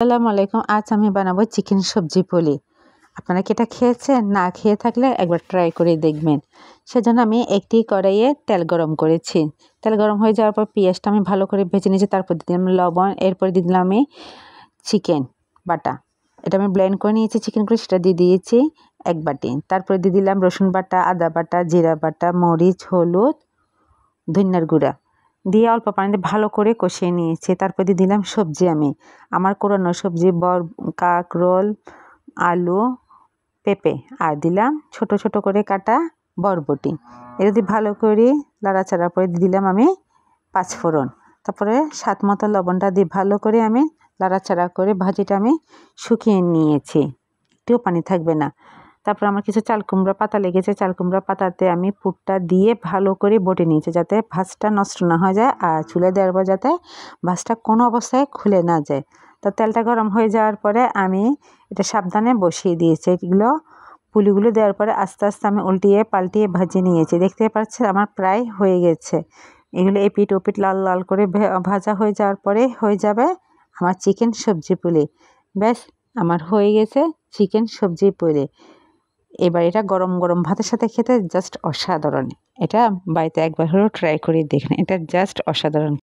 আসসালামু আলাইকুম। আজ আমি বানাবো চিকেন সবজি পুলি। আপনারা কি এটা খেয়েছেন? না খেয়ে থাকলে একবার ট্রাই করে দেখবেন। সেজন্য আমি একটি কড়াইয়ে তেল গরম করেছি। তেল গরম হয়ে যাওয়ার পর পেঁয়াজটা আমি ভালো করে ভেজে নিয়েছি। তারপর দিয়ে দিলাম লবণ, এরপর দিয়ে দিলাম আমি চিকেন বাটা। এটা আমি ব্লেন্ড করে নিয়েছি চিকেনগুলো, সেটা দিয়ে দিয়েছি 1 বাটি। তারপরে দিয়ে দিলাম রসুন বাটা, আদা বাটা, জিরা বাটা, মরিচ, হলুদ, ধনিয়ার গুঁড়া দিয়ে অল্প পানিতে ভালো করে কষিয়ে নিয়েছি। তারপর দিয়ে দিলাম সবজি আমার কোরানো সবজি কাঁকরোল, আলু, পেঁপে আর দিলাম ছোট ছোট করে কাটা বরবটি। এটা দিয়ে ভালো করে নাড়াচাড়া করে দিয়ে দিলাম আমি 5 ফোড়ন। তারপরে স্বাদ মতো লবণটা দিয়ে ভালো করে আমি নাড়াচাড়া করে ভাজিটা আমি শুকিয়ে নিয়েছি, একটুও পানি থাকবে না। তারপর আমার কিছু চাল কুমড়া পাতা লেগেছে, চাল কুমড়া পাতাতে আমি পুরটা দিয়ে ভালো করে বটে নিয়েছি যাতে ভাজটা নষ্ট না হয়ে যায়, আর চুলে দেওয়ার পর যাতে ভাজটা কোনো অবস্থায় খুলে না যায়। তো তেলটা গরম হয়ে যাওয়ার পরে আমি এটা সাবধানে বসিয়ে দিয়েছি। এগুলো পুলিগুলো দেওয়ার পরে আস্তে আস্তে আমি উল্টিয়ে পাল্টিয়ে ভাজে নিয়েছি। দেখতে পাচ্ছেন আমার প্রায় হয়ে গেছে। এগুলো এপিট ওপিট লাল লাল করে ভাজা হয়ে যাওয়ার পরে হয়ে যাবে আমার চিকেন সবজি পুলি। ব্যাস, আমার হয়ে গেছে চিকেন সবজি পুলি। এবার এটা গরম গরম ভাতের সাথে খেতে জাস্ট অসাধারণ। এটা বাড়িতে একবার হলেও ট্রাই করে দেখেন, এটা জাস্ট অসাধারণ।